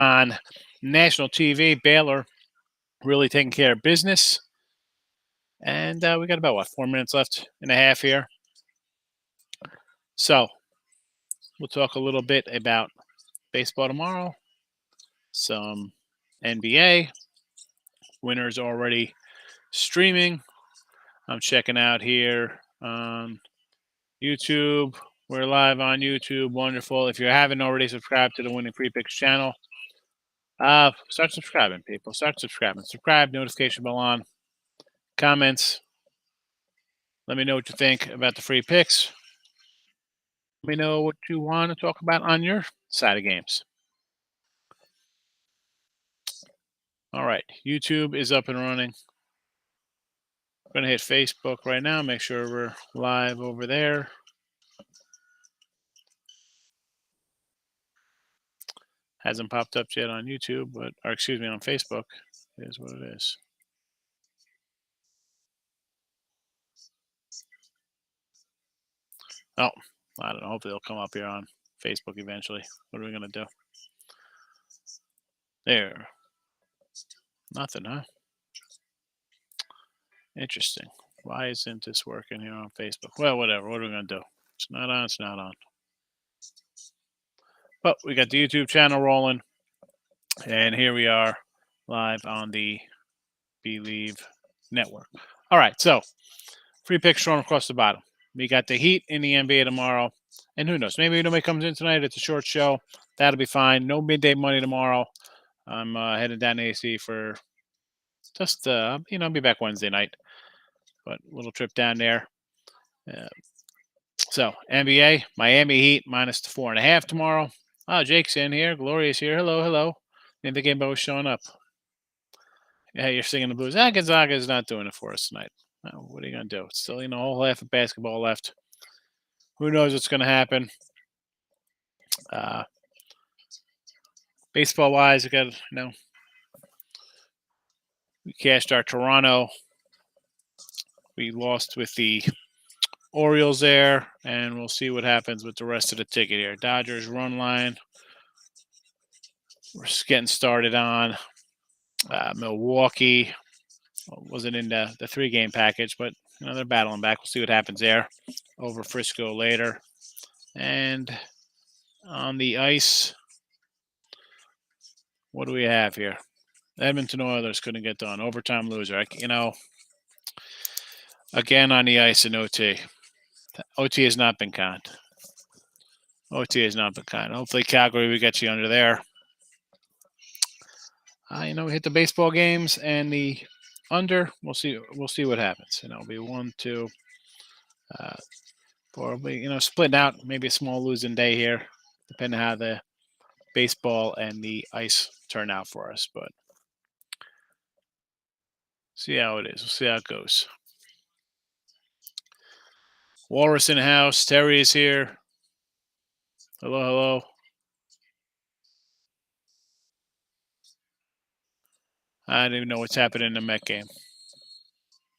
on national TV. Baylor really taking care of business. And we got about, 4 minutes left and a half here. So we'll talk a little bit about baseball tomorrow, some NBA. Winners already streaming. I'm checking out here on YouTube. We're live on YouTube. Wonderful. If you haven't already subscribed to the Winning Free Picks channel, start subscribing, people. Start subscribing. Subscribe, notification bell on. Comments. Let me know what you think about the free picks. Let me know what you want to talk about on your side of games. All right. YouTube is up and running. I'm going to hit Facebook right now. Make sure we're live over there. Hasn't popped up yet on YouTube, or excuse me, on Facebook. It is what it is. Oh, I don't know. Hopefully it'll come up here on Facebook eventually. What are we going to do? There. Nothing, huh? Interesting. Why isn't this working here on Facebook? Well, whatever. What are we going to do? It's not on. It's not on. But we got the YouTube channel rolling. And here we are live on the Believe Network. All right. So, free picks thrown across the bottom. We got the Heat in the NBA tomorrow. And who knows? Maybe nobody comes in tonight. It's a short show. That'll be fine. No midday money tomorrow. I'm headed down to AC for just, I'll be back Wednesday night. But a little trip down there. So, NBA, Miami Heat minus the 4.5 tomorrow. Oh, Jake's in here. Gloria's here. Hello, hello. Didn't think anybody was showing up. Yeah, you're singing the blues. Gonzaga is not doing it for us tonight. Oh, what are you going to do? It's still, a whole half of basketball left. Who knows what's going to happen? Baseball-wise, we got, we cashed our Toronto. We lost with the Orioles there, and we'll see what happens with the rest of the ticket here. Dodgers run line. We're just getting started on. Milwaukee wasn't in the 3-game package, but they're battling back. We'll see what happens there. Over Frisco later. And on the ice, what do we have here? Edmonton Oilers couldn't get done. Overtime loser. Again on the ice in OT. OT has not been kind. OT has not been kind. Hopefully Calgary, we get you under there. We hit the baseball games and the under. We'll see what happens. It'll be 1, 2, 4. Splitting out. Maybe a small losing day here, depending on how the baseball and the ice turn out for us. But see how it is. We'll see how it goes. Walrus in the house. Terry is here. Hello, hello. I don't even know what's happening in the Met game.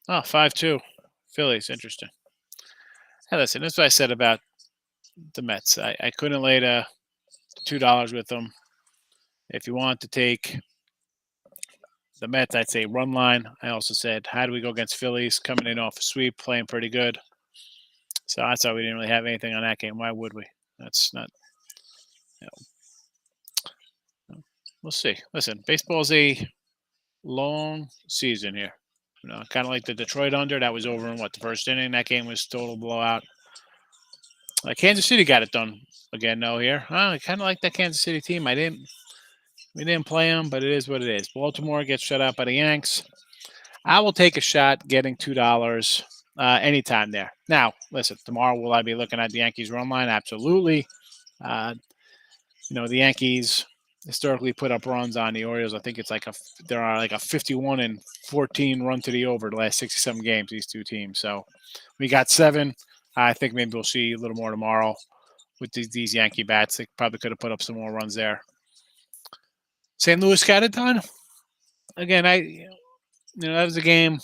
Oh, 5-2. Phillies. Interesting. Hey, listen, that's what I said about the Mets. I couldn't lay the $2 with them. If you want to take the Mets, I'd say run line. I also said, how do we go against Phillies? Coming in off a sweep, playing pretty good. So that's why we didn't really have anything on that game. Why would we? That's not, we'll see. Listen, baseball's a long season here. Kind of like the Detroit under. That was over in the first inning. That game was total blowout. Kansas City got it done again, though, here. I kind of like that Kansas City team. We didn't play them, but it is what it is. Baltimore gets shut out by the Yanks. I will take a shot getting $2 anytime there. Now, listen, tomorrow will I be looking at the Yankees run line? Absolutely. The Yankees historically put up runs on the Orioles. I think it's there are a 51-14 run to the over the last 67 games, these two teams. So we got 7. I think maybe we'll see a little more tomorrow with these Yankee bats. They probably could have put up some more runs there. St. Louis got it done. Again, that was a game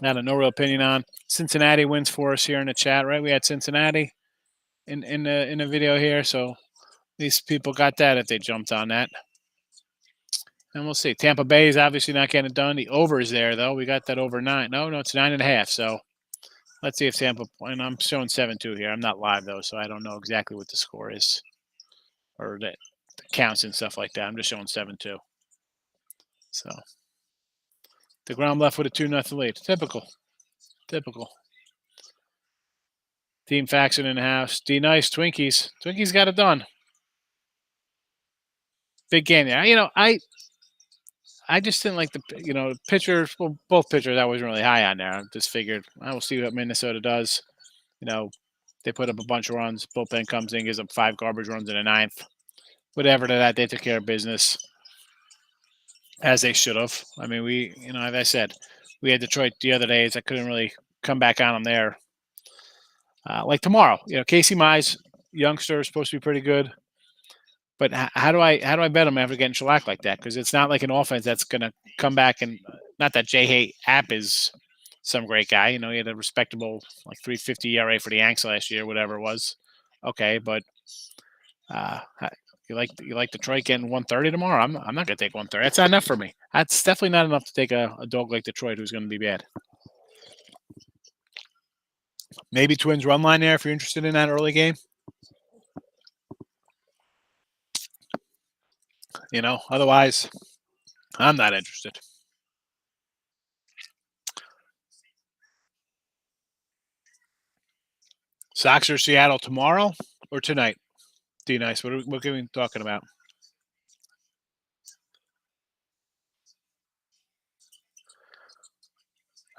I had no real opinion on. Cincinnati wins for us here in the chat, right? We had Cincinnati in the video here, so least people got that if they jumped on that. And we'll see. Tampa Bay is obviously not getting it done. The over is there, though. We got that over 9. No, it's 9.5. So let's see if Tampa. And I'm showing 7-2 here. I'm not live, though, so I don't know exactly what the score is or the counts and stuff like that. I'm just showing 7-2. So the ground left with a 2-0 lead. Typical. Team Faxon in the house. D Nice, Twinkies. Twinkies got it done. Big game there. I just didn't like the pitchers. Well, both pitchers I wasn't really high on there. I just figured I will see what Minnesota does. They put up a bunch of runs. Bullpen comes in, gives up 5 garbage runs in the 9th. Whatever to that, they took care of business as they should have. I mean, as I said, we had Detroit the other days. I couldn't really come back on them there. Like tomorrow, Casey Mize, youngster, is supposed to be pretty good. But how do I bet them after getting shellacked like that? Because it's not like an offense that's going to come back and not that J.Hay App is some great guy. He had a respectable 3.50 ERA for the Yanks last year, whatever it was. Okay, but you like Detroit getting 130 tomorrow? I'm not going to take 130. That's not enough for me. That's definitely not enough to take a dog like Detroit who's going to be bad. Maybe Twins run line there if you're interested in that early game. Otherwise, I'm not interested. Sox or Seattle tomorrow or tonight? D Nice. What are we talking about?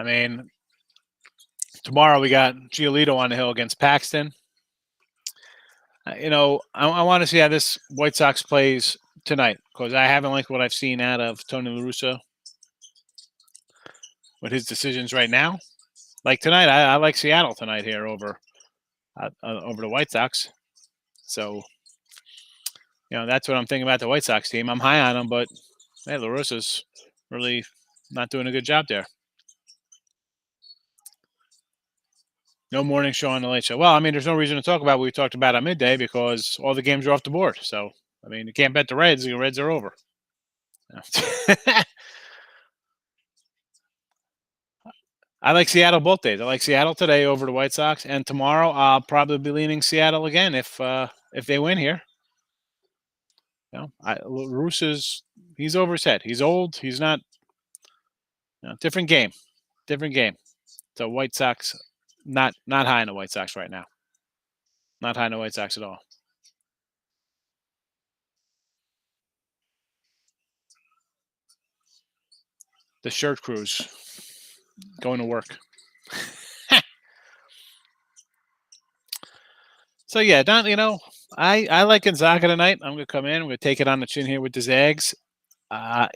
I mean, tomorrow we got Giolito on the hill against Paxton. I want to see how this White Sox plays tonight because I haven't liked what I've seen out of Tony La Russa with his decisions right now. Like tonight, I like Seattle tonight here over the White Sox. So, that's what I'm thinking about the White Sox team. I'm high on them, but La Russa's really not doing a good job there. No morning show on the late show. Well, I mean, there's no reason to talk about what we talked about at midday because all the games are off the board. So, I mean, you can't bet the Reds. The Reds are over. I like Seattle both days. I like Seattle today over the White Sox, and tomorrow I'll probably be leaning Seattle again if they win here. Russa's he's over his head. He's old. He's not. Different game. So White Sox, not high in the White Sox right now. Not high in the White Sox at all. The shirt crews going to work. So yeah, Don. I like Gonzaga tonight. I'm gonna come in. I'm gonna take it on the chin here with the Zags. I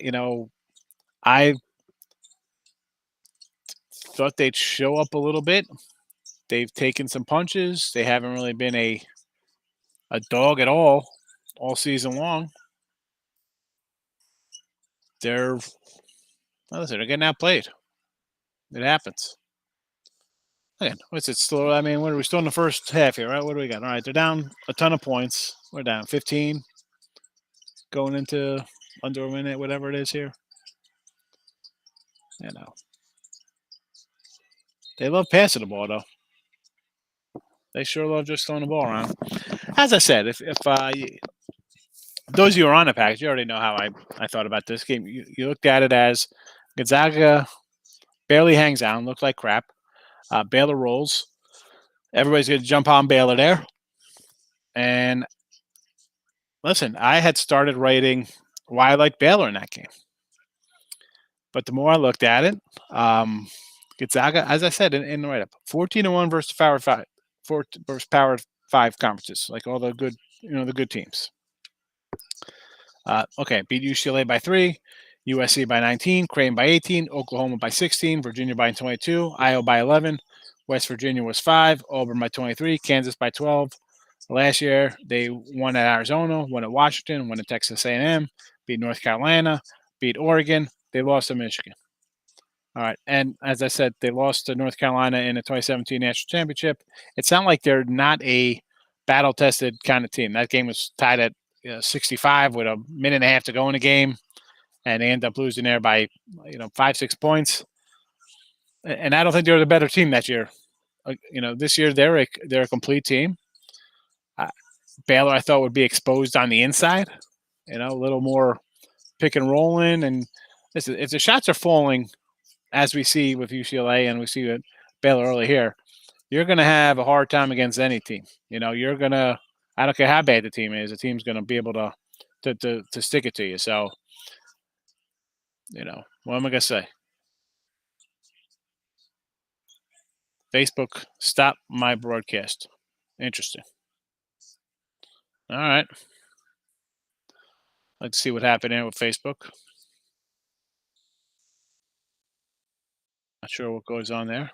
thought they'd show up a little bit. They've taken some punches. They haven't really been a dog at all season long. They're getting outplayed. It happens. Again, what's it still? I mean, what are we still in the first half here, right? What do we got? All right, they're down a ton of points. We're down 15 going into under a minute, whatever it is here. They love passing the ball, though. They sure love just throwing the ball around. As I said, if those of you who are on the package, you already know how I thought about this game. You looked at it as Gonzaga barely hangs on, looked like crap. Baylor rolls. Everybody's going to jump on Baylor there. And listen, I had started writing why I like Baylor in that game. But the more I looked at it, Gonzaga, as I said in the write-up, 14-1 versus Power 5, versus Power 5 conferences, like all the good, the good teams. Okay, beat UCLA by 3, USC by 19, Creighton by 18, Oklahoma by 16, Virginia by 22, Iowa by 11, West Virginia was 5, Auburn by 23, Kansas by 12. Last year, they won at Arizona, won at Washington, won at Texas A&M, beat North Carolina, beat Oregon. They lost to Michigan. All right, and as I said, they lost to North Carolina in the 2017 National Championship. It's not like they're not a battle-tested kind of team. That game was tied at 65 with a minute and a half to go in the game, and they end up losing there by 5-6 points. And I don't think they were the better team that year. This year they're a complete team. Uh, Baylor, I thought, would be exposed on the inside. A little more pick and rolling. And listen, if the shots are falling, as we see with UCLA and we see with Baylor early here, you're going to have a hard time against any team. You're going to. I don't care how bad the team is. The team's going to be able to stick it to you. So, what am I going to say? Facebook, stop my broadcast. Interesting. All right. Let's see what happened there with Facebook. Not sure what goes on there.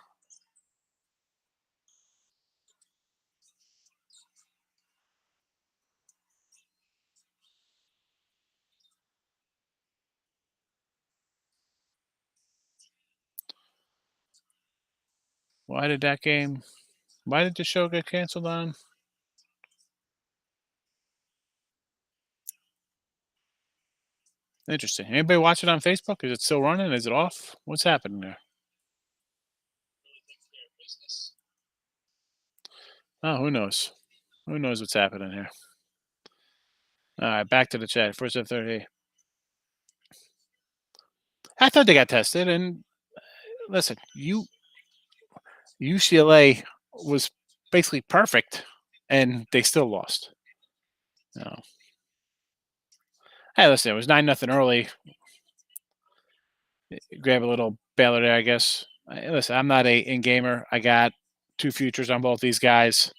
Why did the show get canceled on? Interesting. Anybody watch it on Facebook? Is it still running? Is it off? What's happening there? Oh, who knows? Who knows what's happening here? All right, back to the chat. First up, 30. I thought they got tested, and listen, UCLA was basically perfect, and they still lost. No. Hey, listen, it was 9-0 early. Grab a little Baylor there, I guess. Listen, I'm not a in-gamer. I got 2 futures on both these guys.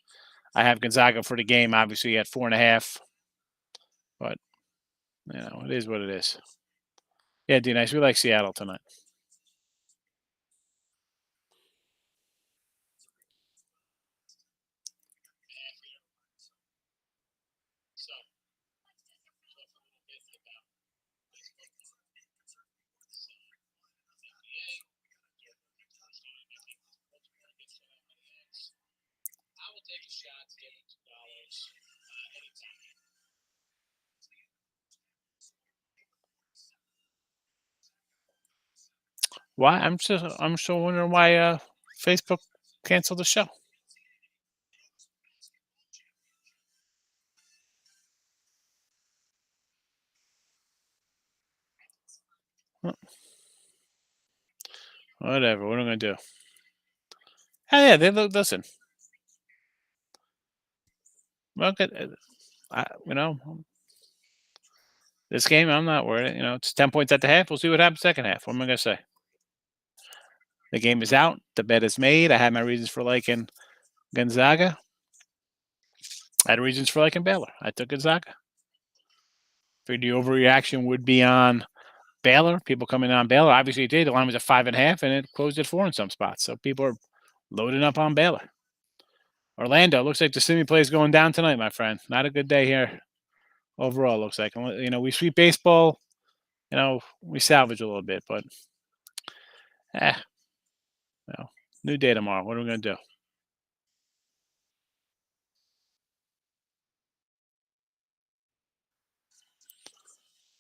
I have Gonzaga for the game, obviously, at 4.5. But, it is what it is. Yeah, D-Nice, we like Seattle tonight. Why? I'm still wondering why Facebook canceled the show. Whatever. What am I gonna do? Hey, yeah, they look. Listen, look at this game. I'm not worried. It's 10 points at the half. We'll see what happens second half. What am I gonna say? The game is out. The bet is made. I had my reasons for liking Gonzaga. I had reasons for liking Baylor. I took Gonzaga. Figured the overreaction would be on Baylor. People coming on Baylor. Obviously, it did. The line was at 5.5, and it closed at 4 in some spots. So people are loading up on Baylor. Orlando, looks like the semi play is going down tonight, my friend. Not a good day here overall, looks like. We sweep baseball, we salvage a little bit, but new day tomorrow. What are we going to do?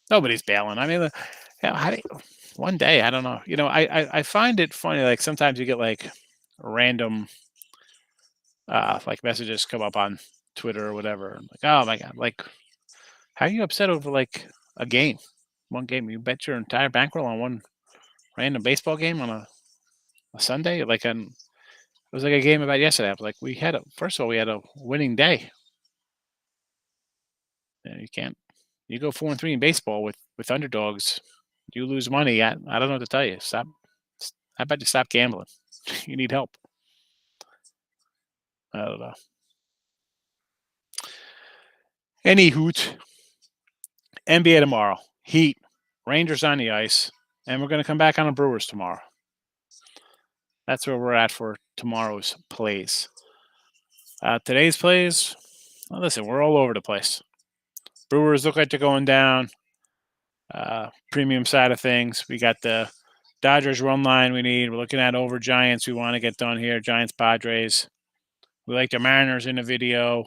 Nobody's bailing. I mean, one day, I don't know. I find it funny. Like sometimes you get like random like messages come up on Twitter or whatever. I'm like, oh my God, like how are you upset over like a game? One game. You bet your entire bankroll on one random baseball game on a Sunday? It was like a game about yesterday. I was like, first of all, we had a winning day. You can't. You go 4-3 in baseball with underdogs. You lose money. I don't know what to tell you. Stop. How about you stop gambling? You need help. I don't know. Any hoot. NBA tomorrow. Heat. Rangers on the ice. And we're going to come back on the Brewers tomorrow. That's where we're at for tomorrow's plays. Today's plays, well, listen, we're all over the place. Brewers look like they're going down. Premium side of things, we got the Dodgers run line we need. We're looking at over Giants we want to get done here. Giants, Padres. We like the Mariners in the video.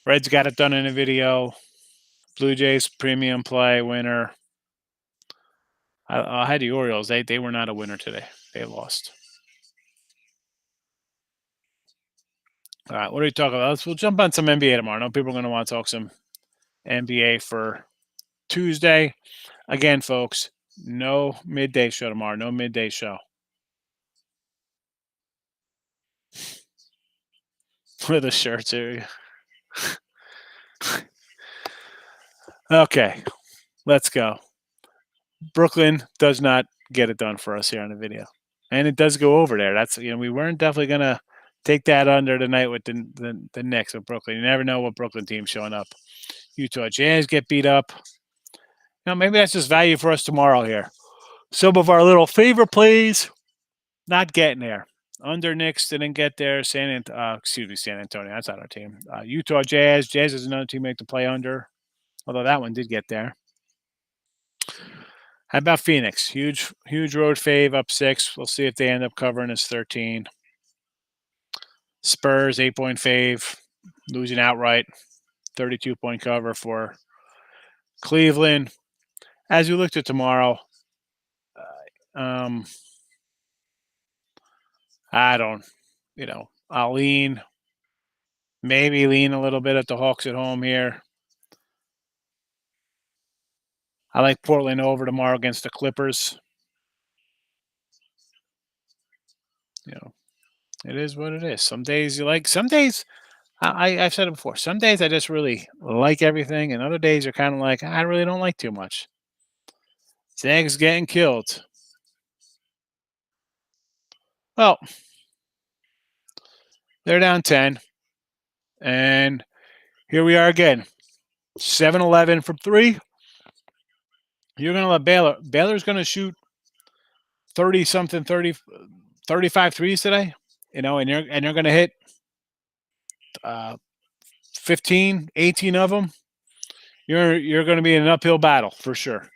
Reds got it done in a video. Blue Jays premium play winner. I had the Orioles. They were not a winner today. They lost. All right, what are we talking about? We'll jump on some NBA tomorrow. I know people are going to want to talk some NBA for Tuesday. Again, folks, no midday show tomorrow. No midday show. With the shirts here. Okay, let's go. Brooklyn does not get it done for us here on the video, and it does go over there. That's we weren't definitely gonna take that under tonight with the Knicks of Brooklyn. You never know what Brooklyn team's showing up. Utah Jazz get beat up. Maybe that's just value for us tomorrow here. Some of our little favorite plays not getting there. Under Knicks didn't get there. San Antonio. That's not our team. Utah Jazz. Jazz is another teammate to play under, although that one did get there. How about Phoenix? Huge road fave, up 6. We'll see if they end up covering as 13. Spurs, 8-point fave, losing outright. 32-point cover for Cleveland. As we looked at tomorrow, I'll maybe lean a little bit at the Hawks at home here. I like Portland over tomorrow against the Clippers. It is what it is. Some days you like, some days, I've said it before, some days I just really like everything, and other days are kind of like, I really don't like too much. Zags getting killed. Well, they're down 10, and here we are again. 7-11 from 3. You're going to let Baylor. Baylor's going to shoot 30-something, 35 threes today, and they're going to hit 15, 18 of them. You're going to be in an uphill battle for sure.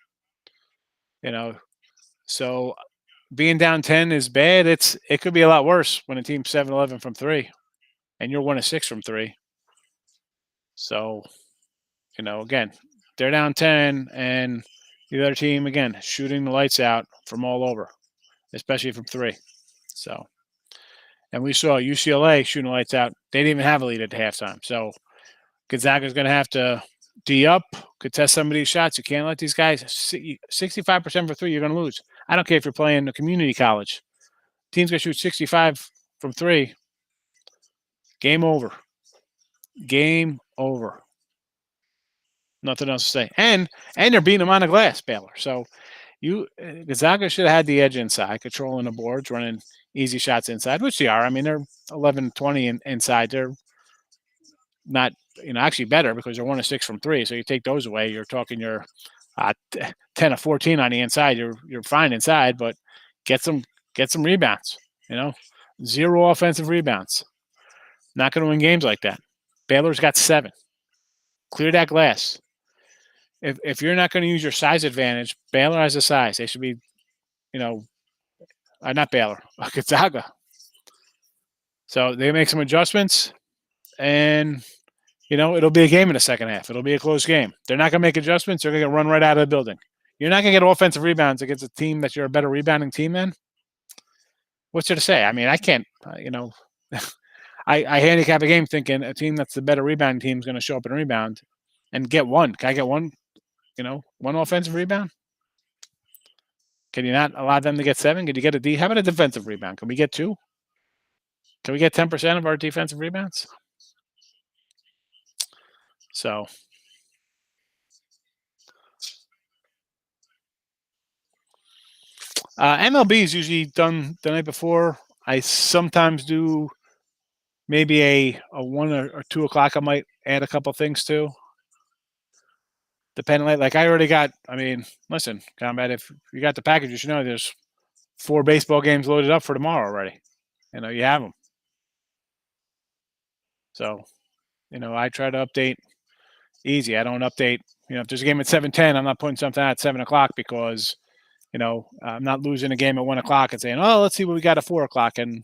So being down 10 is bad. It could be a lot worse when a team's 7-11 from 3, and you're 1-6 from 3. So, again, they're down 10, and the other team, again, shooting the lights out from all over, especially from 3. So, and we saw UCLA shooting the lights out. They didn't even have a lead at halftime. So Gonzaga's going to have to D up, contest some of these shots. You can't let these guys 65% for 3. You're going to lose. I don't care if you're playing a community college. Team's going to shoot 65 from 3. Game over. Game over. Nothing else to say. And they're beating them on the glass, Baylor. So Gonzaga should have had the edge inside, controlling the boards, running easy shots inside, which they are. I mean, they're 11-20 inside. They're not, actually better because they're 1-6 from 3. So you take those away, you're talking you're 10-14 on the inside. You're fine inside, but get some rebounds. 0 offensive rebounds. Not going to win games like that. Baylor's got 7. Clear that glass. If you're not going to use your size advantage, Baylor has a size. They should be, not Baylor, Gonzaga. So they make some adjustments, and it'll be a game in the second half. It'll be a close game. They're not going to make adjustments. They're going to run right out of the building. You're not going to get offensive rebounds against a team that you're a better rebounding team than. What's there to say? I mean, I can't, I handicap a game thinking a team that's the better rebounding team is going to show up and rebound and get one. Can I get one, one offensive rebound? Can you not allow them to get 7? Can you get a D? How about a defensive rebound? Can we get 2? Can we get 10% of our defensive rebounds? So MLB is usually done the night before. I sometimes do maybe a 1 or 2 o'clock. I might add a couple things to. Depending, like I already got. I mean, listen, Combat. If you got the package, you should know there's 4 baseball games loaded up for tomorrow already. You have them. So, I try to update easy. I don't update. If there's a game at 7:10, I'm not putting something out at 7 o'clock because, I'm not losing a game at 1 o'clock and saying, oh, let's see what we got at 4 o'clock and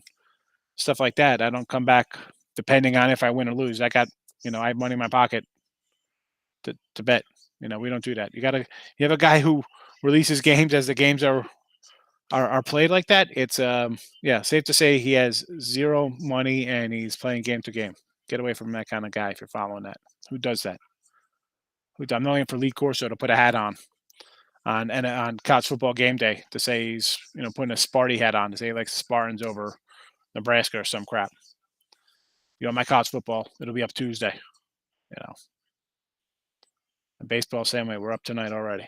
stuff like that. I don't come back depending on if I win or lose. I got I have money in my pocket to bet. We don't do that. You have a guy who releases games as the games are played like that. It's yeah, safe to say he has zero money and he's playing game to game. Get away from that kind of guy if you're following that. Who does that? I'm not waiting for Lee Corso to put a hat on college football game day to say he's putting a Sparty hat on to say he likes the Spartans over Nebraska or some crap. My college football, it'll be up Tuesday. And baseball, same way. We're up tonight already.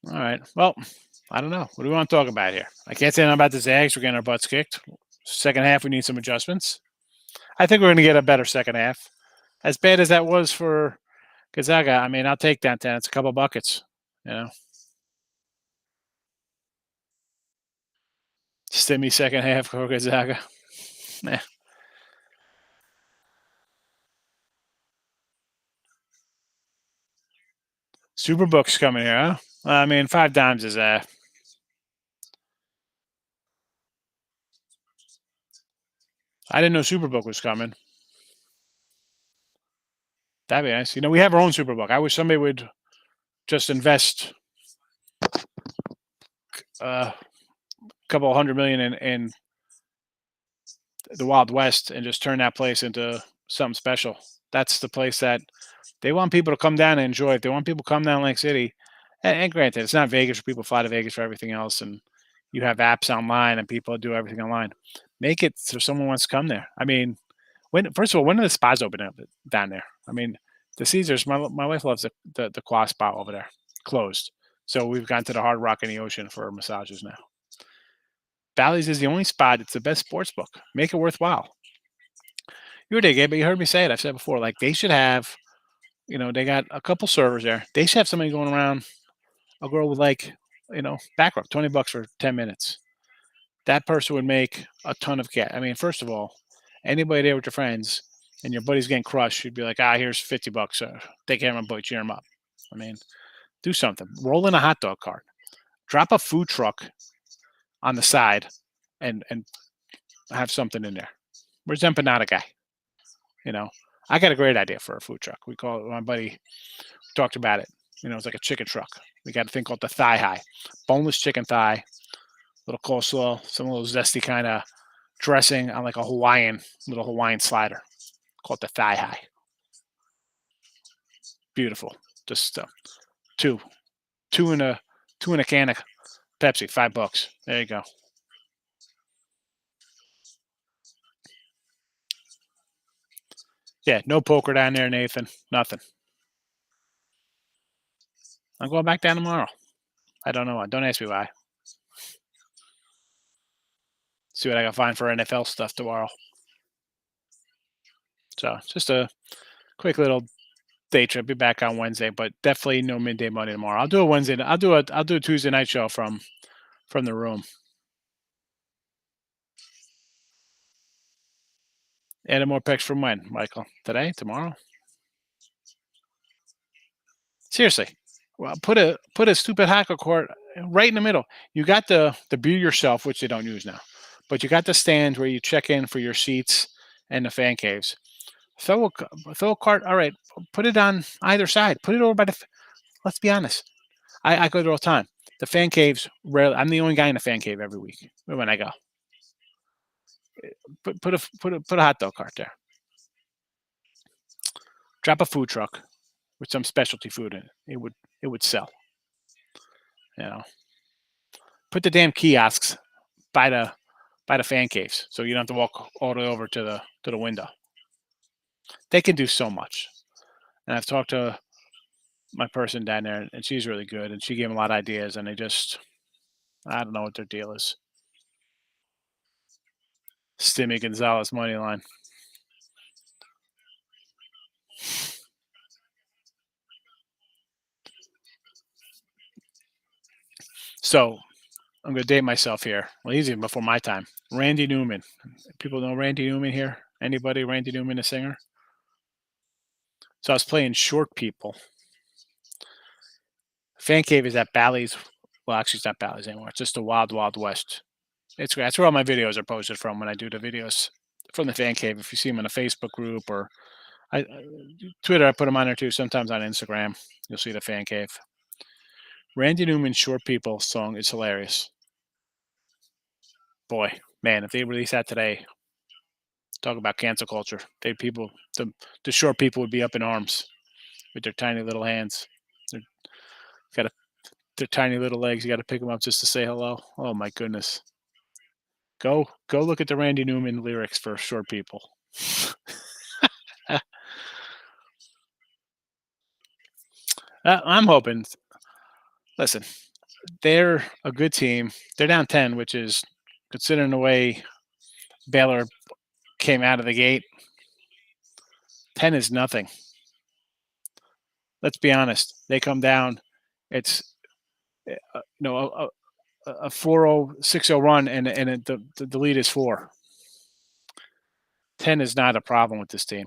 All right. Well, I don't know. What do we want to talk about here? I can't say anything about the Zags. We're getting our butts kicked. Second half, we need some adjustments. I think we're going to get a better second half. As bad as that was for Gonzaga, I mean, I'll take that 10. It's a couple buckets. Stimmy second half for Gonzaga. Nah. Superbook's coming here, huh? I mean, 5 dimes is I didn't know Superbook was coming. That'd be nice. We have our own Superbook. I wish somebody would just invest a couple $100 million in the Wild West and just turn that place into something special. That's the place that they want people to come down and enjoy it. They want people to come down to Lake City. And granted, it's not Vegas where people fly to Vegas for everything else, and you have apps online and people do everything online. Make it so someone wants to come there. I mean, first of all, when are the spas open up down there? I mean, the Caesars. My wife loves the Quad Spa over there. Closed, so we've gone to the Hard Rock in the Ocean for massages now. Bally's is the only spot. It's the best sports book. Make it worthwhile. You did, Gabe, but you heard me say it. I've said it before. Like they should have, they got a couple servers there. They should have somebody going around. A girl with back rub, $20 for 10 minutes. That person would make a ton of cash. I mean, first of all, anybody there with your friends and your buddy's getting crushed, you'd be like, here's $50. Take care of my boy, cheer him up. I mean, do something. Roll in a hot dog cart. Drop a food truck on the side and have something in there. Where's the empanada guy? I got a great idea for a food truck. We call it, my buddy talked about it. It's like a chicken truck. We got a thing called the thigh high. Boneless chicken thigh, little coleslaw, some little zesty kind of dressing on like a little Hawaiian slider called the thigh high. Beautiful. Just two in a can of Pepsi, $5. There you go. Yeah, no poker down there, Nathan. Nothing. I'm going back down tomorrow. I don't know why. Don't ask me why. See what I can find for NFL stuff tomorrow. So just a quick little day trip. Be back on Wednesday, but definitely no midday money tomorrow. I'll do a Wednesday. I'll do a Tuesday night show from the room. Added more picks from when, Michael? Today? Tomorrow? Seriously. Well, put a stupid hacker court right in the middle. You got the view yourself, which they don't use now, but you got the stand where you check in for your seats and the fan caves. Throw a cart. All right, put it on either side. Put it over by the. Let's be honest. I go there all the time. The fan caves. Rarely. I'm the only guy in the fan cave every week when I go. Put a hot dog cart there. Drop a food truck with some specialty food in it. It would sell. Put the damn kiosks by the fan caves, so you don't have to walk all the way over to the window. They can do so much, and I've talked to my person down there, and she's really good, and she gave them a lot of ideas, and I don't know what their deal is. Stimmy Gonzalez money line. So I'm going to date myself here. Well, he's even before my time. Randy Newman. People know Randy Newman here? Anybody? Randy Newman, a singer? So I was playing Short People. Fan cave is at Bally's. Well, actually, it's not Bally's anymore. It's just the Wild Wild West. It's great. That's where all my videos are posted from when I do the videos from the fan cave. If you see them in a Facebook group or Twitter, I put them on there too. Sometimes on Instagram, you'll see the fan cave. Randy Newman's "Short People" song is hilarious. Boy, man, if they release that today, talk about cancel culture. The short people would be up in arms with their tiny little hands. They're got their tiny little legs. You got to pick them up just to say hello. Oh my goodness. Go look at the Randy Newman lyrics for "Short People." I'm hoping. Listen, they're a good team. They're down 10, which is considering the way Baylor came out of the gate. 10 is nothing. Let's be honest. They come down. It's a 4-0, 6-0 run, and the lead is 4. 10 is not a problem with this team.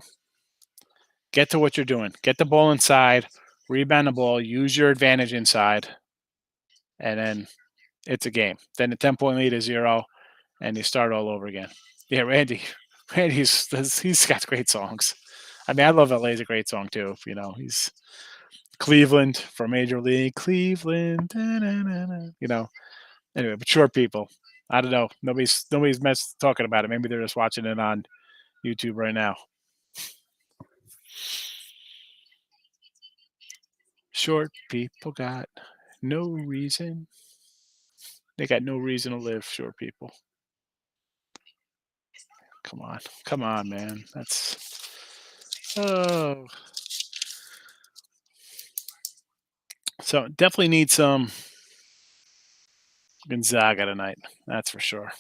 Get to what you're doing. Get the ball inside, rebound the ball, use your advantage inside, and then it's a game. Then the 10-point lead is 0, and you start all over again. Yeah, he's got great songs. I mean, I love LA's a great song too. He's Cleveland for Major League. Cleveland, Anyway, but short people. I don't know. Nobody's talking about it. Maybe they're just watching it on YouTube right now. Short people got no reason. They got no reason to live, short people. Come on, man. So definitely need some Gonzaga tonight. That's for sure.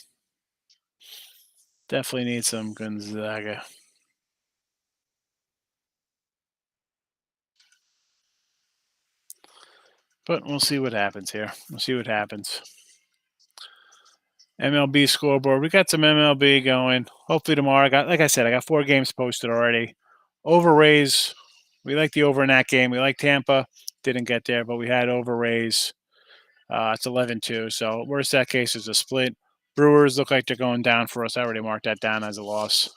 Definitely need some Gonzaga. But we'll see what happens here. We'll see what happens. MLB scoreboard. We got some MLB going. Hopefully tomorrow. Like I said, I got 4 games posted already. Over Rays. We like the over in that game. We like Tampa. Didn't get there, but we had over Rays. It's 11-2. So worst that case is a split. Brewers look like they're going down for us. I already marked that down as a loss.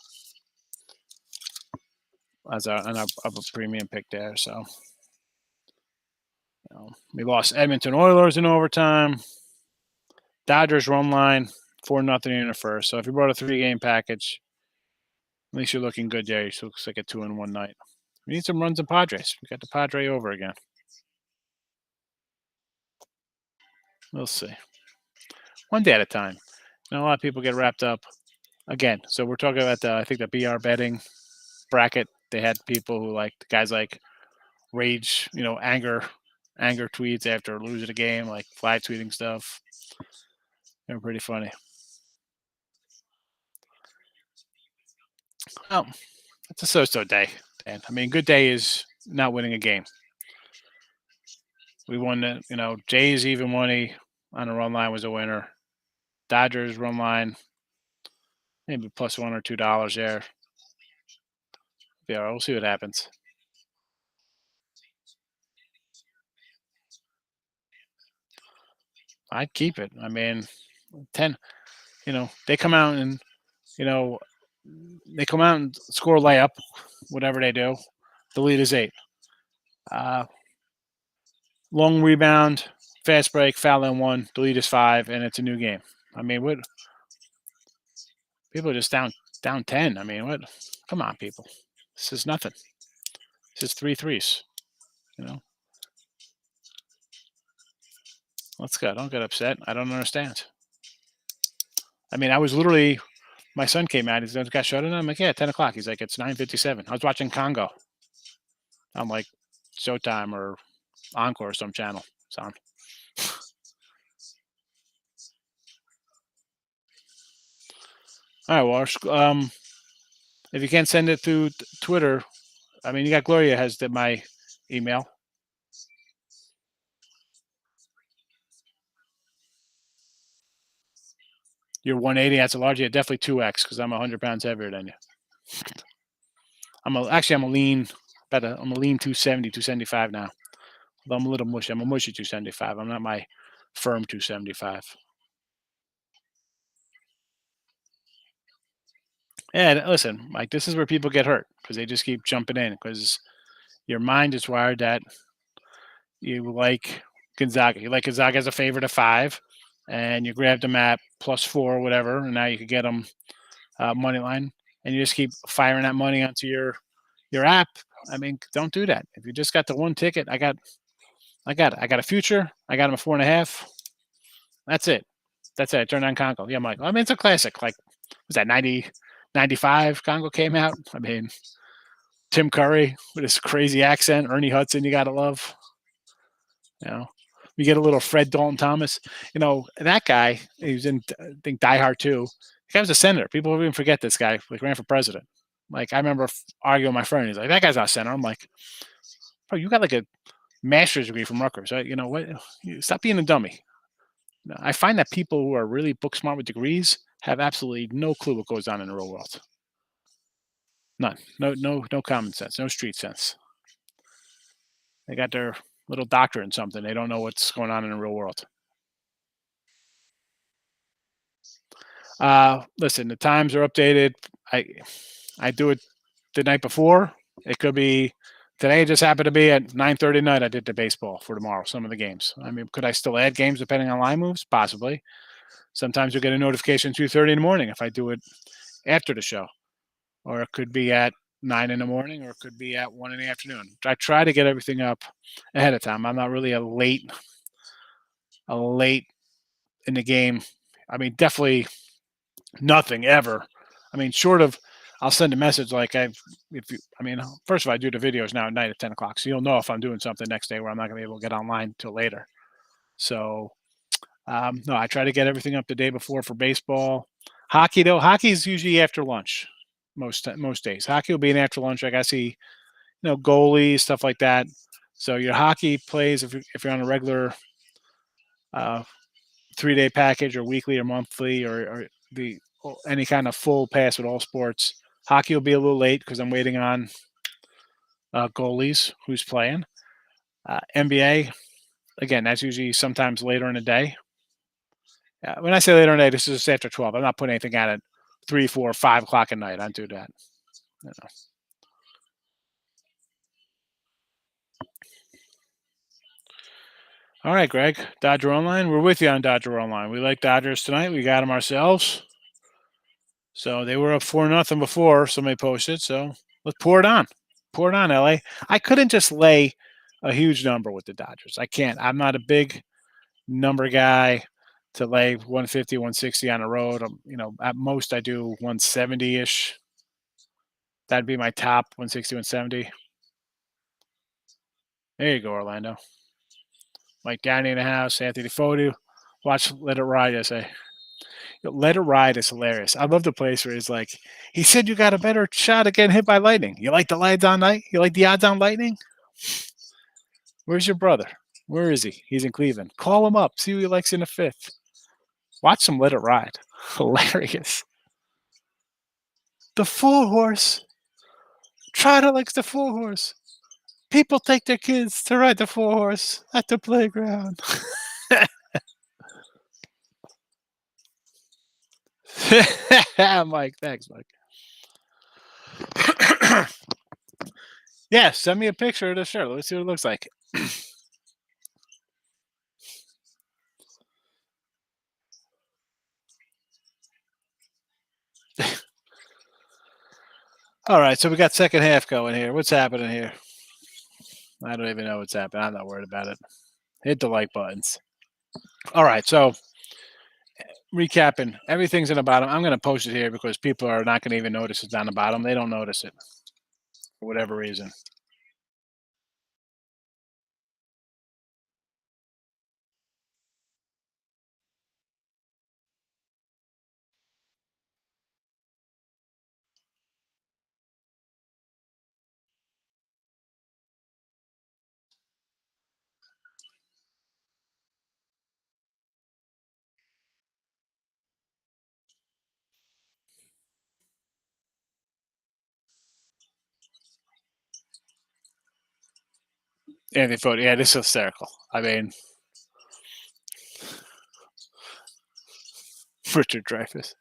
As a premium pick there. So we lost Edmonton Oilers in overtime. Dodgers run line 4-0 in the first. So if you brought a 3-game package, at least you're looking good there. It looks like a 2-in-1 night. We need some runs in Padres. We got the Padre over again. We'll see. One day at a time. A lot of people get wrapped up. Again, so we're talking about I think the BR betting bracket. They had people who guys like rage, anger tweets after losing a game, like flag tweeting stuff. They're pretty funny. Oh, it's a so-so day, Dan. I mean, good day is not winning a game. We won Jays even money on the run line was a winner. Dodgers run line, maybe plus $1 or $2 there. Yeah, we'll see what happens. I'd keep it. I mean, 10. They come out and they come out and score a layup, whatever they do. The lead is 8. Long rebound, fast break, foul in 1. The lead is 5, and it's a new game. I mean, what? People are just down 10. I mean, what? Come on, people. This is nothing. This is 3 threes. Let's go. Don't get upset. I don't understand. I mean, I was literally. My son came out. He's got shut in. I'm like, yeah, 10 o'clock. He's like, it's 9:57. I was watching Congo. I'm like, Showtime or Encore or some channel. Sound. All right, well, if you can't send it through Twitter, I mean, you got Gloria has my email. You're 180. That's a large. Yeah, definitely 2x because I'm 100 pounds heavier than you. I'm a lean 270, 275 now. Although I'm a little mushy. I'm a mushy 275. I'm not my firm 275. And listen, like this is where people get hurt because they just keep jumping in because your mind is wired that you like Gonzaga. You like Gonzaga as a favorite of 5, and you grabbed them at +4 or whatever, and now you could get them money line, and you just keep firing that money onto your app. I mean, don't do that. If you just got the one ticket, I got a future. I got them at 4.5. That's it. That's it. I turned on Congo. Yeah, I'm like, I mean, it's a classic. Like, was that 90, 95? Congo came out. I mean, Tim Curry with his crazy accent, Ernie Hudson, you gotta love. You know, we get a little Fred Dalton Thomas. You know, that guy, he was in, I think, Die Hard 2. The guy was a senator. People even forget this guy. Like, ran for president. Like, I remember arguing with my friend. He's like, that guy's not a senator. I'm like, bro, you got like a master's degree from Rutgers. Right? You know what? Stop being a dummy. I find that people who are really book smart with degrees have absolutely no clue what goes on in the real world. None. No common sense. No street sense. They got their little doctorate in something. They don't know what's going on in the real world. Listen, the times are updated. I do it the night before. It could be today. It just happened to be at 9:30 at night. I did the baseball for tomorrow. Some of the games. I mean, could I still add games depending on line moves? Possibly. Sometimes you'll get a notification 2:30 in the morning if I do it after the show, or it could be at 9 in the morning, or it could be at 1 in the afternoon. I try to get everything up ahead of time. I'm not really a late in the game. I mean, definitely nothing ever. I mean, short of I'll send a message like if you. I mean, first of all, I do the videos now at night at 10 o'clock, so you'll know if I'm doing something next day where I'm not going to be able to get online till later. So no, I try to get everything up the day before for baseball. Hockey though, hockey's usually after lunch. Most days, hockey will be an after lunch. Like I see, goalies, stuff like that. So your hockey plays if you're on a regular uh, 3-day package or weekly or monthly or the any kind of full pass with all sports. Hockey will be a little late because I'm waiting on goalies who's playing. NBA, again, that's usually sometimes later in the day. When I say later in the day, this is just after 12. I'm not putting anything out at 3, 4, 5 o'clock at night. I do that. You know. All right, Greg. Dodger Online. We're with you on Dodger Online. We like Dodgers tonight. We got them ourselves. So they were up 4-0 before somebody posted. So let's pour it on. Pour it on, LA. I couldn't just lay a huge number with the Dodgers. I can't. I'm not a big number guy to lay 150, 160 on the road. At most I do 170 ish. That'd be my top 160, 170. There you go, Orlando. Mike Downey in the house, Anthony Fodu. Watch Let It Ride, I say. Let It Ride is hilarious. I love the place where he's like, he said you got a better shot at getting hit by lightning. You like the odds on night? You like the odds on lightning? Where's your brother? Where is he? He's in Cleveland. Call him up. See who he likes in the fifth. Watch him Let It Ride. Hilarious. The four horse. Trotter likes the four horse. People take their kids to ride the four horse at the playground. Mike, thanks, Mike. Yeah, send me a picture of the shirt. Let's see what it looks like. All right, so we got second half going here. What's happening here? I don't even know what's happening. I'm not worried about it. Hit the like buttons. All right, so recapping, everything's in the bottom. I'm going to post it here because people are not going to even notice it's down the bottom. They don't notice it for whatever reason. Anthony Foden. Yeah, this is hysterical. I mean, Richard Dreyfuss.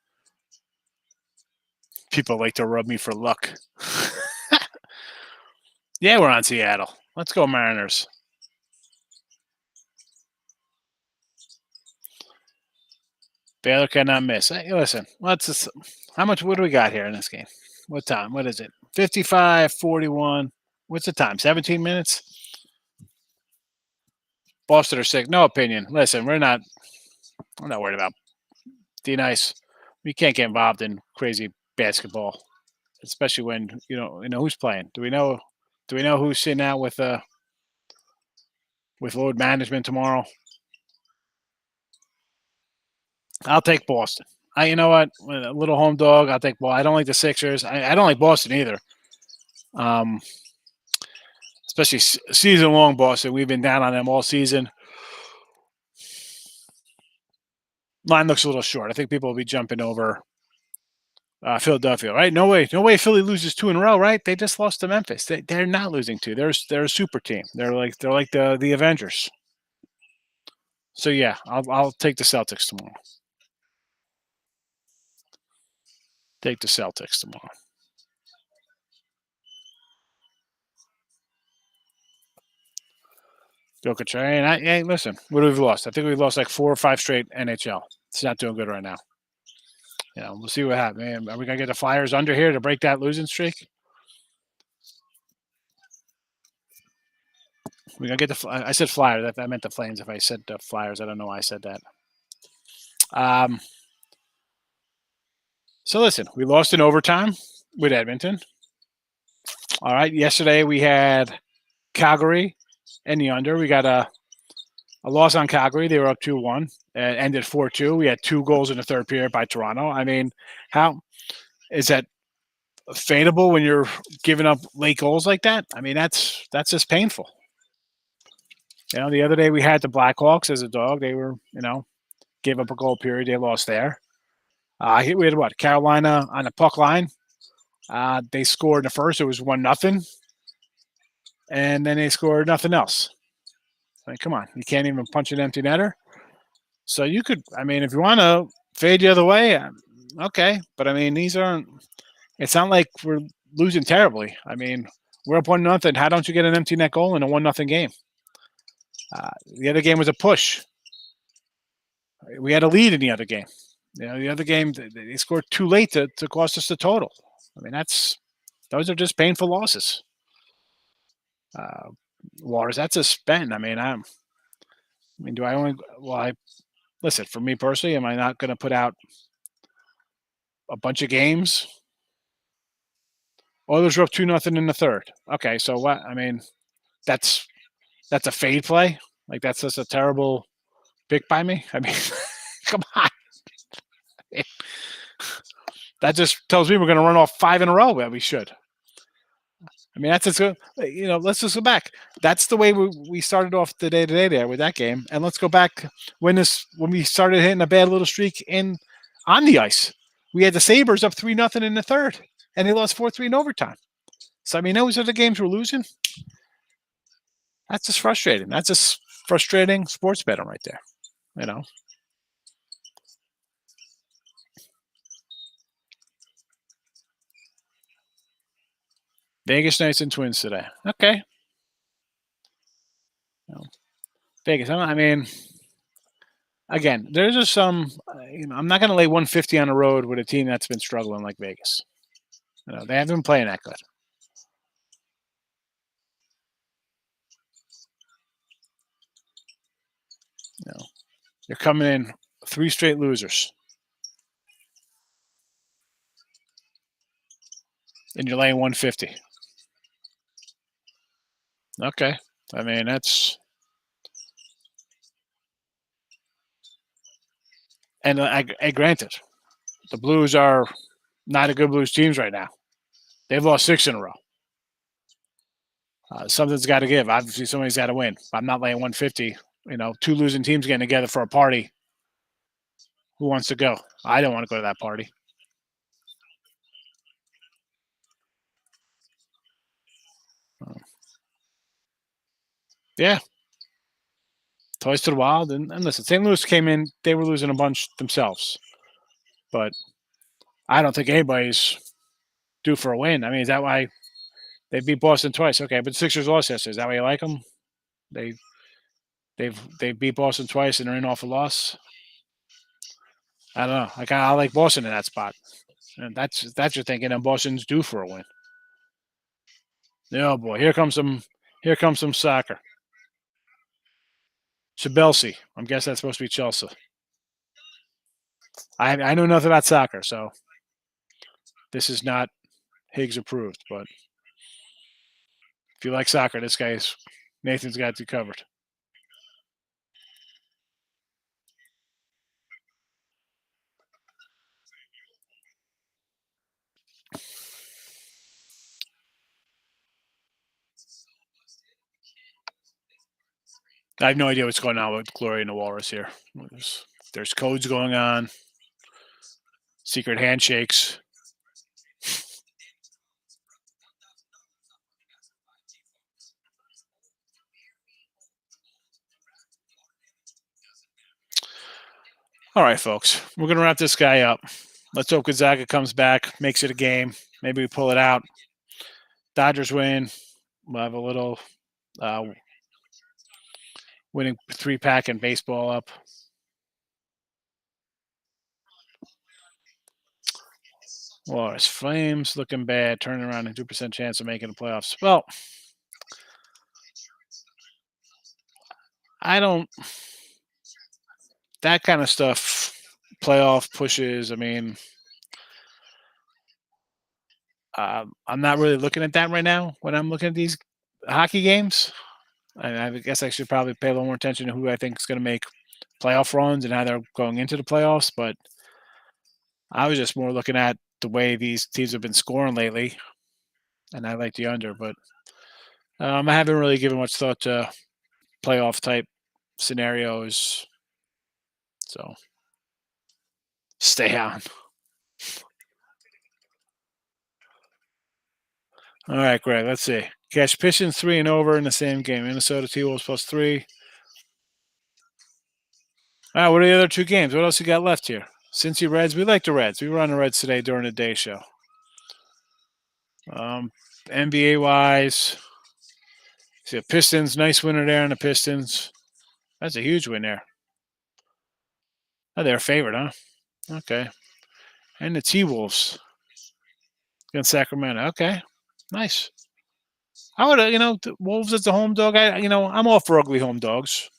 People like to rub me for luck. Yeah, we're on Seattle. Let's go Mariners. Baylor cannot miss. Hey, listen, how much? What do we got here in this game? What time? What is it? 55-41. What's the time? 17 minutes? Boston are sick. No opinion. Listen, I'm not worried about D-Nice. We can't get involved in crazy basketball, especially when you know who's playing. Do we know who's sitting out with load management tomorrow? I'll take Boston. You know what? A little home dog. I'll take Boston. I don't like the Sixers. I don't like Boston either. Especially season long Boston. We've been down on them all season. Line looks a little short. I think people will be jumping over Philadelphia, right? No way Philly loses 2 in a row, right? They just lost to Memphis. They're not losing 2. They're a super team. They're like the Avengers. So yeah, I'll take the Celtics tomorrow. Take the Celtics tomorrow. Jokic. And hey, listen, what have we lost? I think we've lost like 4 or 5 straight NHL. It's not doing good right now. We'll see what happens. Man, are we gonna get the Flyers under here to break that losing streak? We're gonna get I said Flyers. I meant the Flames. If I said the Flyers, I don't know why I said that. So listen, we lost in overtime with Edmonton. All right. Yesterday we had Calgary and the under. We got a loss on Calgary. They were up 2-1 and ended 4-2. We had 2 goals in the third period by Toronto. I mean, how is that fadeable when you're giving up late goals like that? I mean, that's just painful. The other day we had the Blackhawks as a dog. They were, gave up a goal period. They lost there. We had what? Carolina on the puck line. They scored in the first. It was 1-0. And then they scored nothing else. Come on. You can't even punch an empty netter. So you could, if you want to fade the other way, okay. But, it's not like we're losing terribly. We're up 1-0. How don't you get an empty net goal in a 1-0 game? The other game was a push. We had a lead in the other game. The other game, they scored too late to cost us the total. Those are just painful losses. Waters, that's a spend. Do I only? Well, listen. For me personally, am I not going to put out a bunch of games? Oilers were up 2-0 in the third. Okay, so what? That's a fade play. That's just a terrible pick by me. Come on. That just tells me we're going to run off 5 in a row where we should. That's just good. Let's just go back. That's the way we started off the day today there with that game. And let's go back when we started hitting a bad little streak on the ice. We had the Sabres up 3-0 in the third, and they lost 4-3 in overtime. So those are the games we're losing. That's just frustrating. That's just frustrating sports betting right there. Vegas Knights and Twins today. Okay. Vegas. Again, there's just some. I'm not going to lay 150 on the road with a team that's been struggling like Vegas. They haven't been playing that good. You're coming in 3 straight losers, and you're laying 150. Okay, that's. And granted, the Blues are not a good Blues teams right now. They've lost 6 in a row. Something's got to give. Obviously, somebody's got to win. I'm not laying 150. 2 losing teams getting together for a party. Who wants to go? I don't want to go to that party. Yeah. Toys to the Wild. And listen, St. Louis came in, they were losing a bunch themselves. But I don't think anybody's due for a win. I mean, is that why they beat Boston twice? Okay, but the Sixers lost yesterday. Is that why you like them? They they beat Boston twice and they're in off a loss. I don't know. I like Boston in that spot, and that's your thinking. And Boston's due for a win. Oh boy, here comes some soccer. Chelsea. I'm guessing that's supposed to be Chelsea. I know nothing about soccer, so this is not Higgs approved. But if you like soccer, this guy's Nathan's got you covered. I have no idea what's going on with Glory and the Walrus here. There's codes going on, secret handshakes. All right, folks, we're going to wrap this guy up. Let's hope Gonzaga comes back, makes it a game. Maybe we pull it out. Dodgers win. We'll have a little winning 3-pack in baseball up. Walrus Flames looking bad, turning around a 2% chance of making the playoffs. Well, I don't. That kind of stuff, playoff pushes. I mean, I'm not really looking at that right now when I'm looking at these hockey games. And I guess I should probably pay a little more attention to who I think is going to make playoff runs and how they're going into the playoffs. But I was just more looking at the way these teams have been scoring lately, and I like the under. But I haven't really given much thought to playoff type scenarios. So stay on. All right, Greg. Let's see. Catch Pistons 3 and over in the same game. Minnesota T-Wolves +3. All right, what are the other two games? What else you got left here? Cincy Reds. We like the Reds. We were on the Reds today during the day show. NBA wise, see the Pistons. Nice winner there on the Pistons. That's a huge win there. Oh, they're a favorite, huh? Okay. And the T-Wolves against Sacramento. Okay. Nice. I would, the Wolves as a home dog. I'm all for ugly home dogs.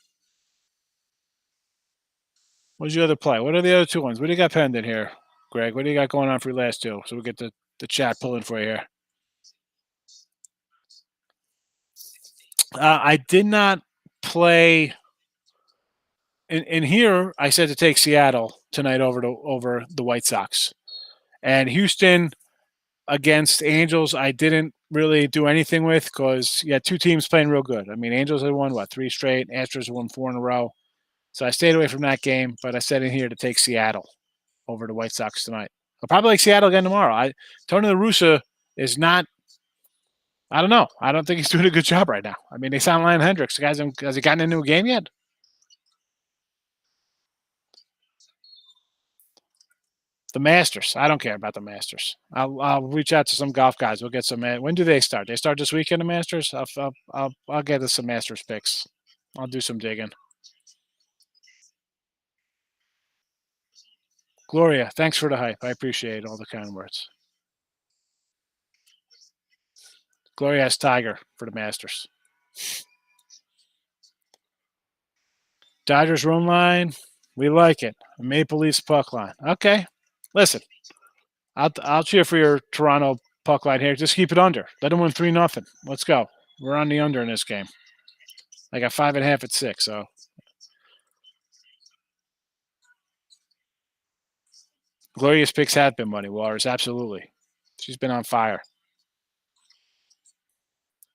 What's your other play? What are the other two ones? What do you got pending here, Greg? What do you got going on for your last two? So we get the chat pulling for you here. I did not play. In here, I said to take Seattle tonight over the White Sox, and Houston against Angels. I didn't really do anything with because you had two teams playing real good. I mean, Angels had won 3 straight. Astros won 4 in a row. So I stayed away from that game, but I said in here to take Seattle over the White Sox tonight. I'll probably like Seattle again tomorrow. Tony La Russa is not. I don't know. I don't think he's doing a good job right now. I mean, they signed Lion Hendricks. The guys, has he gotten into a game yet? The Masters. I don't care about the Masters. I'll reach out to some golf guys. We'll get some. When do they start? They start this weekend. The Masters. I'll get us some Masters picks. I'll do some digging. Gloria, thanks for the hype. I appreciate all the kind words. Gloria has Tiger for the Masters. Dodgers run line. We like it. Maple Leafs puck line. Okay. Listen, I'll cheer for your Toronto puck line here. Just keep it under. Let them win 3-0. Let's go. We're on the under in this game. I got 5.5 at 6. So Gloria's picks have been money. Walrus, absolutely. She's been on fire.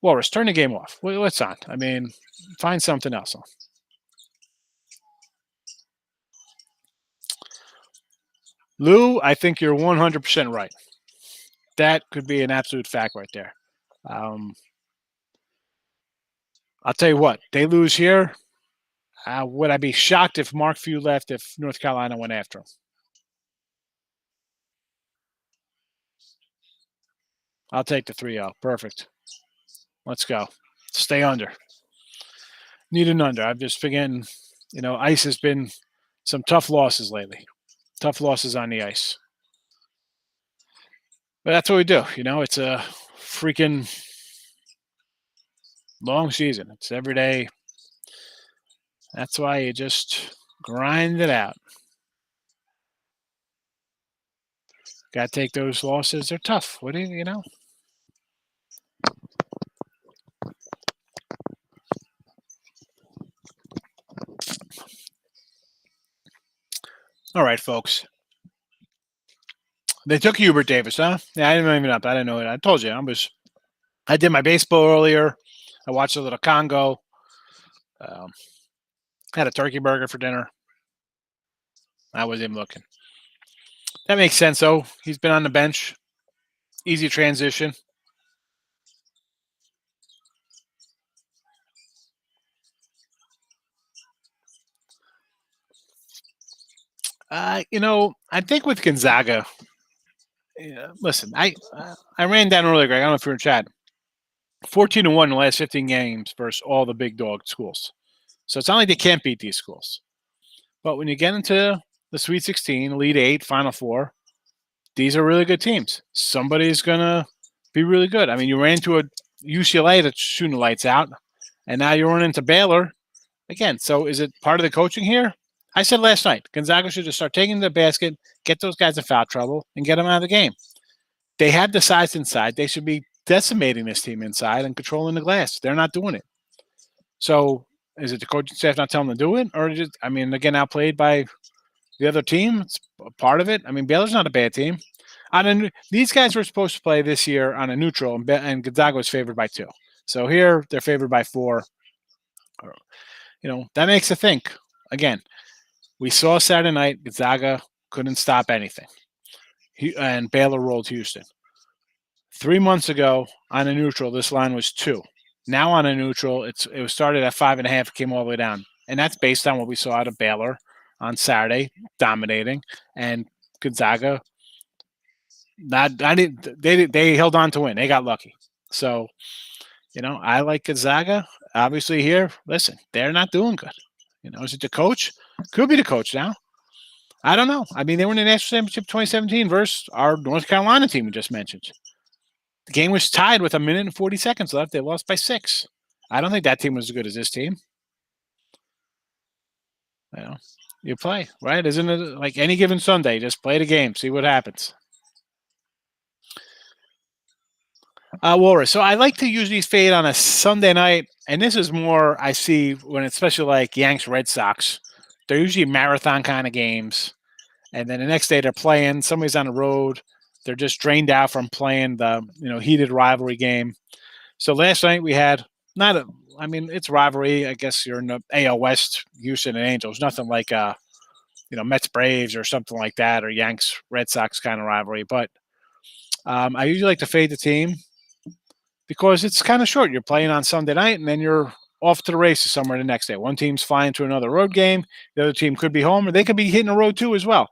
Walrus, turn the game off. What's on? I mean, find something else on. Lou, I think you're 100% right. That could be an absolute fact right there. I'll tell you what, they lose here. Would I be shocked if Mark Few left if North Carolina went after him? I'll take the 3-0. Perfect. Let's go. Stay under. Need an under. I'm just forgetting, ice has been some tough losses lately. Tough losses on the ice. But that's what we do. It's a freaking long season. It's every day. That's why you just grind it out. Got to take those losses. They're tough. What do you know? All right, folks. They took Hubert Davis, huh? Yeah, I didn't even up. I didn't know it. I told you. I did my baseball earlier. I watched a little Congo. Had a turkey burger for dinner. I wasn't even looking. That makes sense, though. He's been on the bench. Easy transition. I think with Gonzaga, listen, I ran down earlier, Greg. I don't know if you're in chat. 14-1 in the last 15 games versus all the big dog schools. So it's not like they can't beat these schools. But when you get into the Sweet 16, Elite 8, Final 4, these are really good teams. Somebody's going to be really good. I mean, you ran into a UCLA that's shooting the lights out, and now you're running into Baylor again. So is it part of the coaching here? I said last night, Gonzaga should just start taking the basket, get those guys in foul trouble, and get them out of the game. They have the size inside. They should be decimating this team inside and controlling the glass. They're not doing it. So is it the coaching staff not telling them to do it? Or just, again, outplayed by the other team? It's a part of it. Baylor's not a bad team. These guys were supposed to play this year on a neutral, and Gonzaga was favored by 2. So here they're favored by 4. That makes you think. Again, we saw Saturday night, Gonzaga couldn't stop anything. And Baylor rolled Houston. 3 months ago on a neutral, this line was 2. Now on a neutral, it was started at 5.5, came all the way down. And that's based on what we saw out of Baylor on Saturday, dominating. And Gonzaga, they held on to win. They got lucky. So, I like Gonzaga. Obviously here, listen, they're not doing good. Is it the coach? Could be the coach now. I don't know. They were in the national championship 2017 versus our North Carolina team we just mentioned. The game was tied with 1 minute and 40 seconds left. They lost by 6. I don't think that team was as good as this team. You play, right? Isn't it like any given Sunday? Just play the game, see what happens. Walrus. So I like to usually fade on a Sunday night, and this is more I see when it's especially like Yanks Red Sox. They're usually marathon kind of games, and then the next day they're playing. Somebody's on the road. They're just drained out from playing the heated rivalry game. So last night we had it's rivalry. I guess you're in the AL West, Houston and Angels. Nothing like Mets Braves or something like that, or Yanks Red Sox kind of rivalry. But I usually like to fade the team because it's kind of short. You're playing on Sunday night, and then you're off to the races somewhere the next day. One team's flying to another road game. The other team could be home, or they could be hitting the road too as well.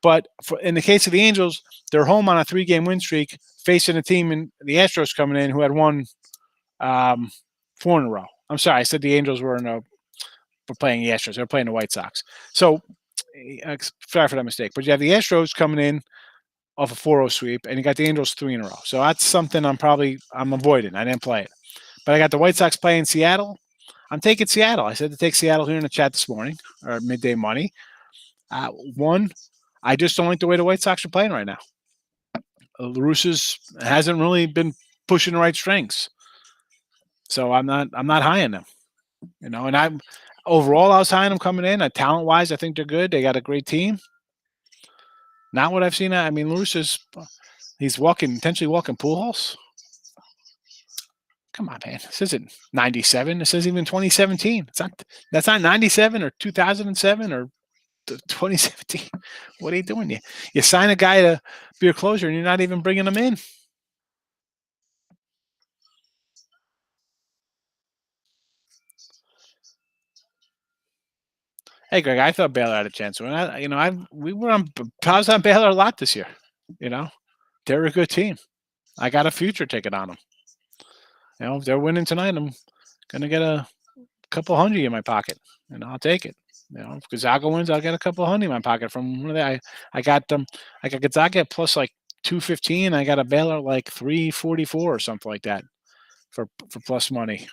But in the case of the Angels, they're home on a 3-game win streak, facing a team in the Astros coming in who had won 4 in a row. I'm sorry, I said the Angels were playing the Astros. They're playing the White Sox. So sorry for that mistake. But you have the Astros coming in off a 4-0 sweep, and you got the Angels 3 in a row. So that's something I'm avoiding. I didn't play it. But I got the White Sox playing Seattle. I'm taking Seattle. I said to take Seattle here in the chat this morning, or midday money. One, I just don't like the way the White Sox are playing right now. La Russa's hasn't really been pushing the right strings. So I'm not high on them. And overall I was high on them coming in. Talent wise, I think they're good. They got a great team. Not what I've seen. La Russa's he's intentionally walking pool halls. Come on, man. This isn't 97. This isn't even 2017. That's not 97 or 2007 or 2017. What are you doing? You sign a guy to be a closer and you're not even bringing him in. Hey, Greg, I thought Baylor had a chance. When I was on Baylor a lot this year. You know, they're a good team. I got a future ticket on them. If they're winning tonight, I'm gonna get a couple hundred in my pocket, and I'll take it. If Gonzaga wins, I'll get a couple hundred in my pocket from one of the. I got them. I got Gonzaga at plus like 215. I got a Baylor like 344 or something like that for plus money.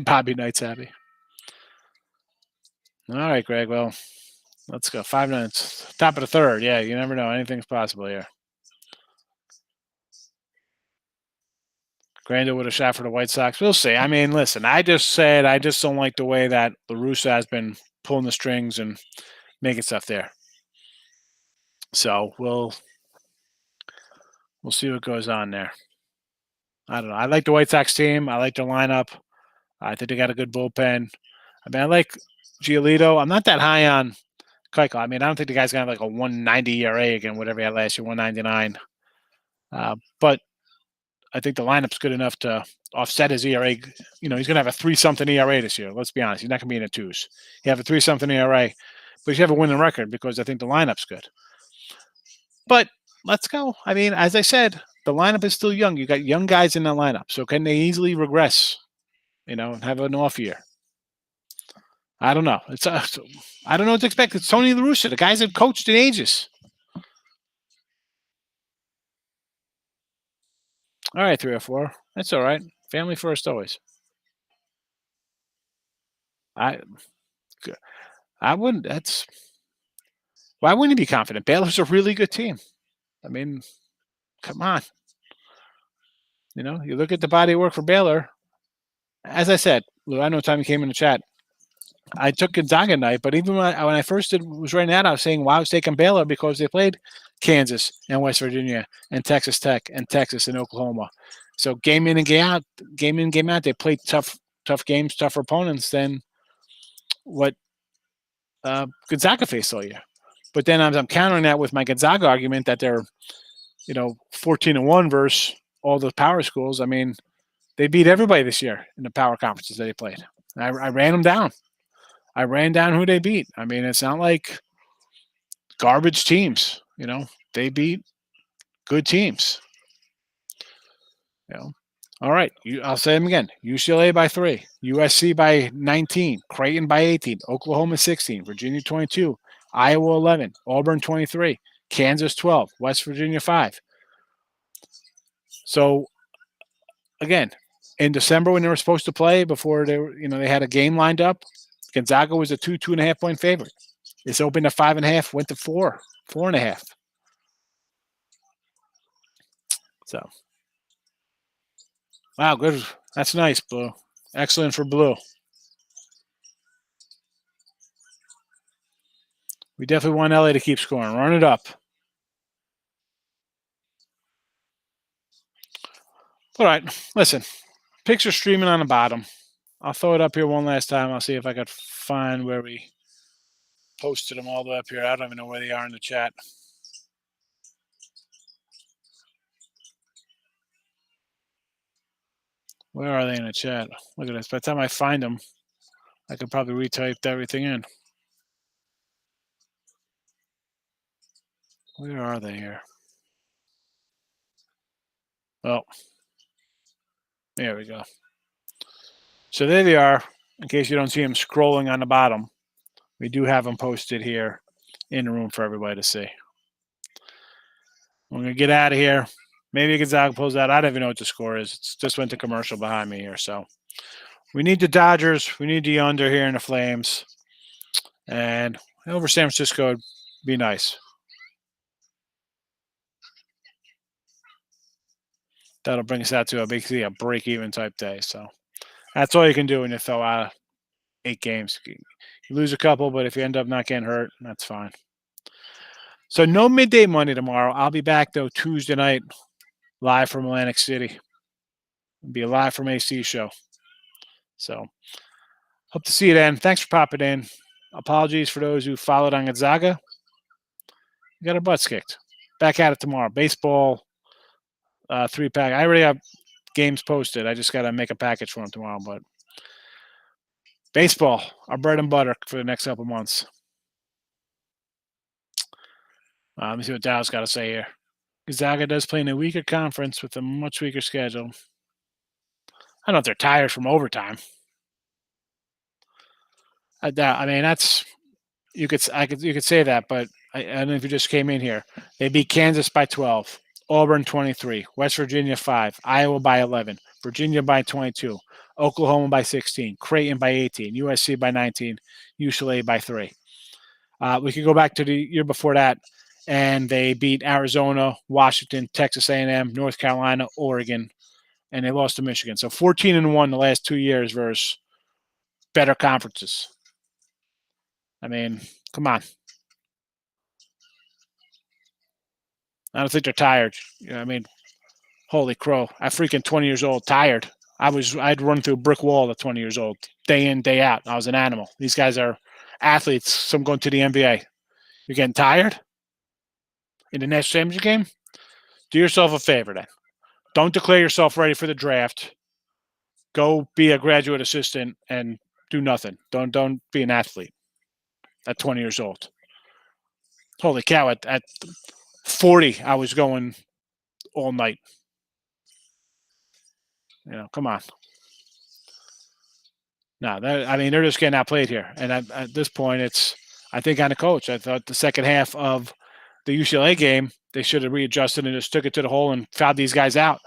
Bobby Knight's happy. All right, Greg. Well, let's go. 5 minutes. Top of the third. Yeah, you never know. Anything's possible here. Grando with a shot for the White Sox. We'll see. I mean, listen, I just don't like the way that LaRussa has been pulling the strings and making stuff there. So we'll see what goes on there. I don't know. I like the White Sox team. I like their lineup. I think they got a good bullpen. I mean, I like Giolito. I'm not that high on Keuchel. I mean, I don't think the guy's going to have like a 190 ERA again, whatever he had last year, 199. But I think the lineup's good enough to offset his ERA. He's going to have a 3-something ERA this year. Let's be honest. He's not going to be in the 2s. He have a 3-something ERA, but you have a winning record because I think the lineup's good. But let's go. I mean, as I said, the lineup is still young. You got young guys in that lineup. So can they easily regress, and have an off year? I don't know. I don't know what to expect. It's Tony La Russa. The guys have coached in ages. All right, 3 or 4. That's all right. Family first always. I wouldn't. Why wouldn't he be confident? Baylor's a really good team. I mean, come on. You look at the body of work for Baylor. As I said, Lou, I know Tommy came in the chat. I took Gonzaga night, but even when I first was writing that, I was saying, "Wow, I was taking Baylor because they played Kansas and West Virginia and Texas Tech and Texas and Oklahoma. So game in and game out, they played tough games, tougher opponents than what Gonzaga faced all year. But then I'm countering that with my Gonzaga argument that they're, 14-1 versus all the power schools. I mean, they beat everybody this year in the power conferences that they played. I ran them down. I ran down who they beat. I mean, it's not like garbage teams. They beat good teams. All right. I'll say them again. UCLA by 3, USC by 19, Creighton by 18, Oklahoma 16, Virginia 22, Iowa 11, Auburn 23, Kansas 12, West Virginia 5. So, again, in December when they were supposed to play, before they had a game lined up, Gonzaga was a 2.5 point favorite. It's opened at 5.5, went to 4.5. So, wow, good. That's nice, Blue. Excellent for Blue. We definitely want LA to keep scoring. Run it up. All right, listen. Picks are streaming on the bottom. I'll throw it up here one last time. I'll see if I could find where we posted them all the way up here. I don't even know where they are in the chat. Where are they in the chat? Look at this. By the time I find them, I could probably retype everything in. Where are they here? Oh, there we go. So there they are. In case you don't see them scrolling on the bottom, we do have them posted here in the room for everybody to see. We're going to get out of here. Maybe Gonzaga pulls out. I don't even know what the score is. It just went to commercial behind me here. So we need the Dodgers. We need the under here in the Flames. And over San Francisco would be nice. That'll bring us out to basically a break-even type day. So that's all you can do when you throw out 8 games. You lose a couple, but if you end up not getting hurt, that's fine. So no midday Monday tomorrow. I'll be back, though, Tuesday night, live from Atlantic City. It'll be a live from AC show. So hope to see you then. Thanks for popping in. Apologies for those who followed on Gonzaga. We got our butts kicked. Back at it tomorrow. Baseball 3-pack. I already have games posted. I just got to make a package for them tomorrow. But baseball, our bread and butter for the next couple months. Let me see what Dow's got to say here. Gonzaga does play in a weaker conference with a much weaker schedule. I don't know if they're tired from overtime. I mean, that's you could say that, but I don't know if you just came in here. They beat Kansas by 12, Auburn 23, West Virginia 5, Iowa by 11, Virginia by 22, Oklahoma by 16, Creighton by 18, USC by 19, UCLA by 3. We could go back to the year before that, and they beat Arizona, Washington, Texas A&M, North Carolina, Oregon, and they lost to Michigan. So 14-1 the last 2 years versus better conferences. I mean, come on. I don't think they're tired. I mean, holy crow. I'm freaking 20 years old, tired. I'd run through a brick wall at 20 years old, day in, day out. I was an animal. These guys are athletes. Some going to the NBA. You're getting tired in the national championship game? Do yourself a favor then. Don't declare yourself ready for the draft. Go be a graduate assistant and do nothing. Don't be an athlete at 20 years old. Holy cow, at 40, I was going all night. Come on. No, they're just getting outplayed here. And at this point, it's, I think, on the coach. I thought the second half of the UCLA game, they should have readjusted and just took it to the hole and fouled these guys out.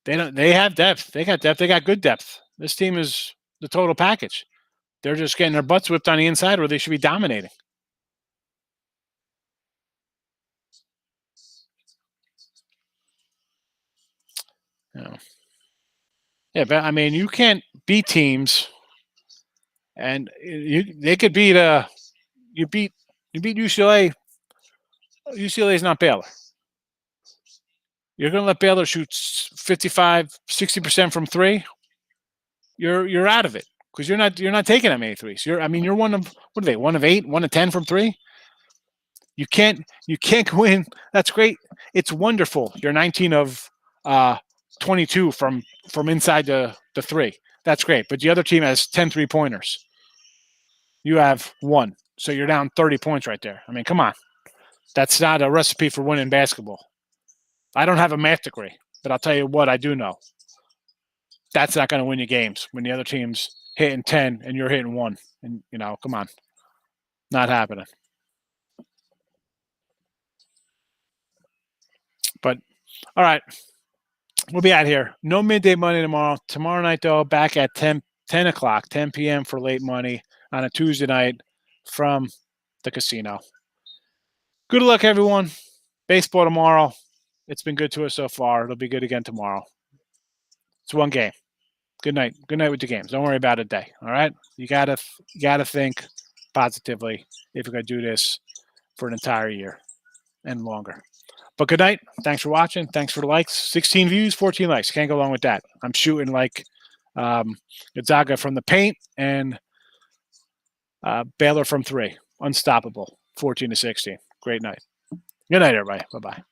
They have depth. They got depth. They got good depth. This team is the total package. They're just getting their butts whipped on the inside where they should be dominating. Yeah, but I mean, you can't beat teams, and they could beat you beat UCLA. UCLA is not Baylor. You're going to let Baylor shoot 55, 60% from three. You're out of it because you're not taking that many threes. You're one of, what are they? 1 of 8, 1 of 10 from three. You can't go in. That's great. It's wonderful. You're 19 of 22 from inside the three. That's great. But the other team has 10 3-pointers. You have 1. So you're down 30 points right there. I mean, come on. That's not a recipe for winning basketball. I don't have a math degree, but I'll tell you what I do know. That's not going to win you games when the other team's hitting 10 and you're hitting 1. And, come on. Not happening. But, all right. We'll be out here. No midday money tomorrow. Tomorrow night, though, back at 10 o'clock, 10 p.m. for late money on a Tuesday night from the casino. Good luck, everyone. Baseball tomorrow. It's been good to us so far. It'll be good again tomorrow. It's one game. Good night. Good night with the games. Don't worry about a day. All right? You gotta think positively if you're going to do this for an entire year and longer. But good night. Thanks for watching. Thanks for the likes. 16 views, 14 likes. Can't go along with that. I'm shooting like Gonzaga from the paint and Baylor from 3. Unstoppable. 14-16. Great night. Good night, everybody. Bye-bye.